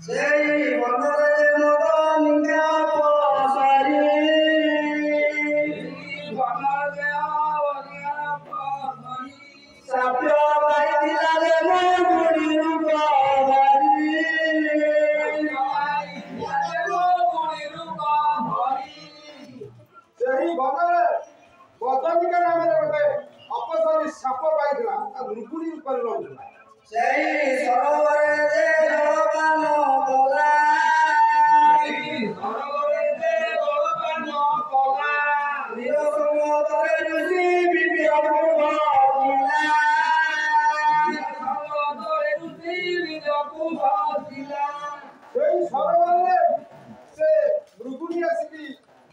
Sei bonore modaninga pasari bonore awanya pasari sapya bai dilale monguri rupari ସେହି ବନରେ ବଦନିକା ନାମରେ ଗୋଟେ ଅପସରୀ ସାପ ପାଇଥିଲା ଆଉ ରୁକୁଣି ଉପରେ ରହୁଥିଲା। sei ସରୋବରରେ ଜଳପାନ କଲା ସରୋବରରେ ଜଳପାନ କଲା ନିରସଙ୍ଗତରେ ଋଷି ବିଦ୍ୟାକୁ ଭାସିଲା ନିରସଙ୍ଗତରେ ଋଷି ବିଦ୍ୟାକୁ ଭାସିଲା ସେହି ସରୋବରରେ ସେ ରୁକୁଣି ଆସିକି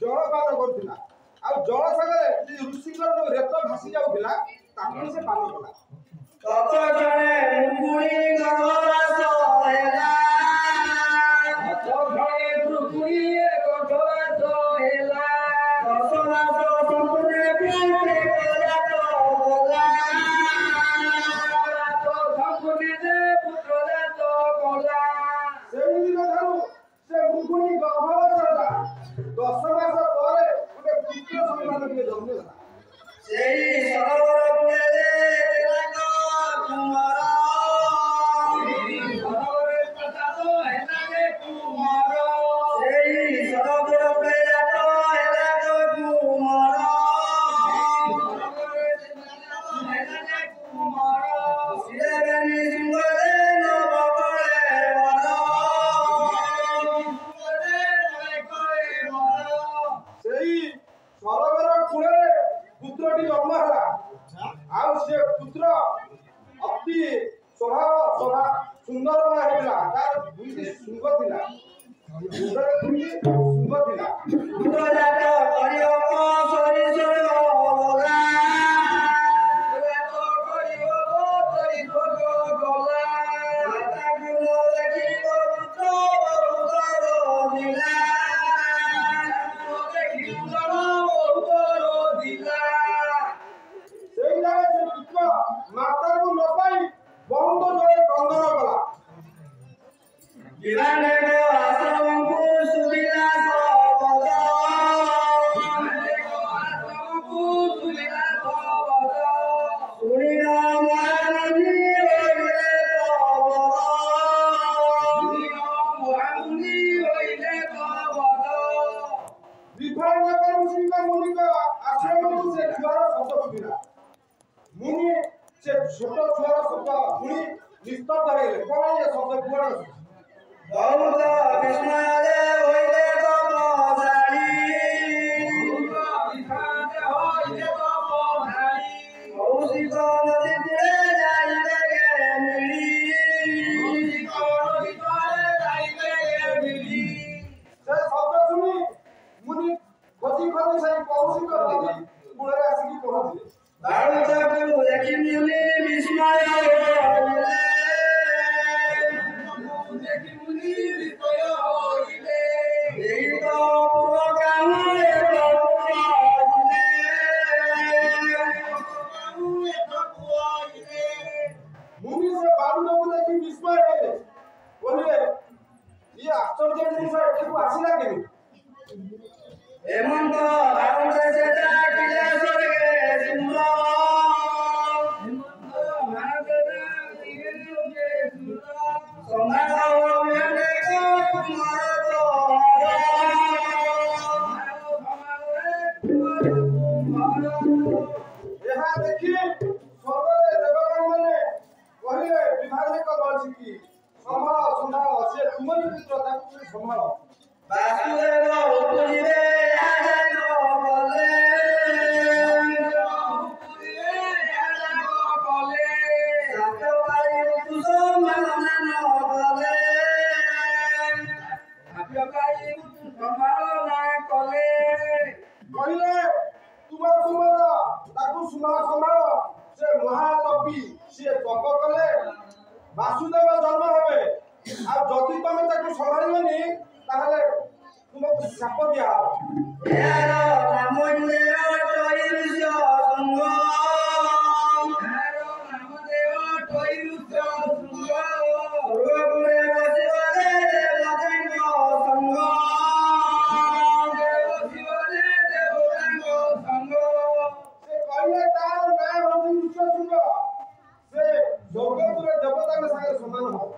ଜଳପାନ କରୁଥିଲା ଆଉ ଜଳ ସାଙ୍ଗରେ ଋଷିଙ୍କର ଯୋଉ ରେତ ଭାସି ଯାଉଥିଲା ତାକୁ ସେ ପାନ କଲା। ତତ ଜଣେ ରୁକୁଣି ଗର୍ଭବାସ ହେଲା ତତ ଜଣେ ରୁକୁଣି ଗର୍ଭବାସ ହେଲା 10 ମାସ ସମ୍ପୂର୍ଣ୍ଣ ପ୍ରେମରେ ପ୍ରଜାତ କଲା ସମ୍ପୂର୍ଣ୍ଣ ପୁତ୍ରଜାତ କଲା। ସେହି ଦିନ ଠାରୁ ସେ ରୁକୁଣି ଗର୍ଭବାସ ହେଲା। 10 ମାସ ପରେ ଗୋଟେ ପୁତ୍ର ସନ୍ତାନ ଟିକେ ଜନ୍ମ ହେଲା। ସେହି ସରୋବର କୂଳରେ ତିଳକ କୁମାର ସେହି ସରୋବରରେ ପ୍ରସାଦ ହେଲା ଯେ କୁମାର ସେହି ସରୋବର ପ୍ରେରକ ହେଲା ଯେ କୁମାର ସରୋବରରେ ହେଲା ଯେ କୁମାର ଶିରବେନି ଶୃଙ୍ଗରେ ନବକଳେ ବର ସେହି ସରୋବର କୂଳରେ ପୁତ୍ରଟି ଜନ୍ମ ହେଲା ଆଉ ସେ ପୁତ୍ର ଅତି ସୁନ୍ଦରମୟ ହେଇଥିଲା। ତାର 2ଟି ଶୃଙ୍ଗ ଥିଲା ମୁଣ୍ଡରେ 2ଟି ଶୃଙ୍ଗ ଥିଲା। ପୁତ୍ରଜାତ କରିବ ସରିଷର ଗଲା ପୁତ୍ରଜାତ କରିବ ସରିଷର ଗଲା ମାତାକୁ ନ ଦେଖିବ ପୁତ୍ର ବହୁତର ଦିଲା ଦେଖି ପୁତ୍ର ବହୁତର ଦିଲା ସେଇ ଜାଗାରେ ସେ ପୁତ୍ର ମାତାକୁ ନ ପାଇ ବହୁତ ଜୋରେ କ୍ରନ୍ଦନ କଲା। ବିବାନେକ ଆଶ୍ରମକୁ ସୁବିଲା ସବଦ ଆଶ୍ରମକୁ ସୁବିଲା ସବଦ ଶୁଣିଲ ମହାମୁନି ହୋଇଲେ କବଦ ଶୁଣିଲ ମହାମୁନି ହୋଇଲେ କବଦ ବିଭାଜକ ଋଷିଙ୍କ ମୁନିଙ୍କ ଆଶ୍ରମକୁ ସେ ଛୁଆର ଶବ୍ଦ ଶୁଭିଲା। ମୁନି ସେ ଛୋଟ ଛୁଆର ଶବ୍ଦ ଶୁଣି ନିସ୍ତବ୍ଧ ହେଇଗଲେ। କଣ ଏ ଶବ୍ଦ କୁଆଡେ ଆସୁଛି? ବହୁତ ବିସ୍ମୟରେ ହୋଇଲେ ତପଶାଳୀ ବହୁତ ବିସ୍ମୟରେ ହୋଇଲେ ତପଶାଳୀ କୌଶିକ ନଦୀ କୂଳେ ଯାଇଲେ ମିଳି କୌଶିକ ନଦୀ କୂଳେ ଯାଇଲେ ମିଳି ସେ ଶବ୍ଦ ଶୁଣି ମୁନି ଖୋଜି ଖୋଜି ସେଇ କୌଶିକ ନଦୀ କୂଳରେ ଆସିକି ପହଞ୍ଚିଲେ। ବାଳୁକକୁ ଦେଖି ମୁନି ବିସ୍ମୟ ହୋଇଲେ ଦେଖି ମୁନି ବିସ୍ମୟ ହୋଇଲେ ଏହି ତ ଅପୂର୍ବ କାମରେ ପ୍ରଭୁ আহিଲେ ମୁନି ସେ ବାଳୁକକୁ ଦେଖି ବିସ୍ମୟ ହେଲେ। କହିଲେ ଇଏ ଆଶ୍ଚର୍ଯ୍ୟ ଜିନିଷ ଏଠାକୁ ଆସିଲା କେମିତି? ହେମନ୍ତ ଭାରତରେ ସେଟା କିଲେ ସ୍ୱର୍ଗେ ସୁର ହେମନ୍ତ ଭାରତରେ କିଲେ ସୁର ସମାଜ ଅନେକ କୁମାର ଏହା ଦେଖି ସ୍ୱର୍ଗରେ ଦେବଗଣମାନେ କହିଲେ ବିଭାଜକ ବଂଶୀକି ସମ୍ଭାଳ ସମ୍ଭାଳ ସେ ତୁମରି ପୁତ୍ର ତାକୁ তুমি ସମ୍ଭାଳ। ବାସୁଦେବ ଉପୁଜିବେ ଆଜାଦ କଲେ ସାତ ପାଳି ଋତୁ ସମ୍ମାନ ନ କଲେ ସାତ ପାଳି ଋତୁ ସମ୍ମାନ କଲେ କହିଲେ ତୁମର ତାକୁ ସମ୍ଭାଳ। ସେ ମହାତପୀ ସିଏ ତପ କଲେ ବାସୁଦେବ ଜନ୍ମ ହେବେ ଆଉ ଯଦି ତମେ ତାକୁ ସମ୍ଭାଳିବନି ତାହେଲେ ତୁମକୁ ଶାପ ଦିଆହବ। ଏହାର ନାମ ଟଇରୁଷ ଶୃଙ୍ଗ ଏହାର ନାମ ଟଇରୁଷ ଶୃଙ୍ଗ ବସିଗଲେ ସ୍ୱର୍ଗପୁରେ ଦେବତାଙ୍କ ସାଙ୍ଗରେ ସମାନ ହବ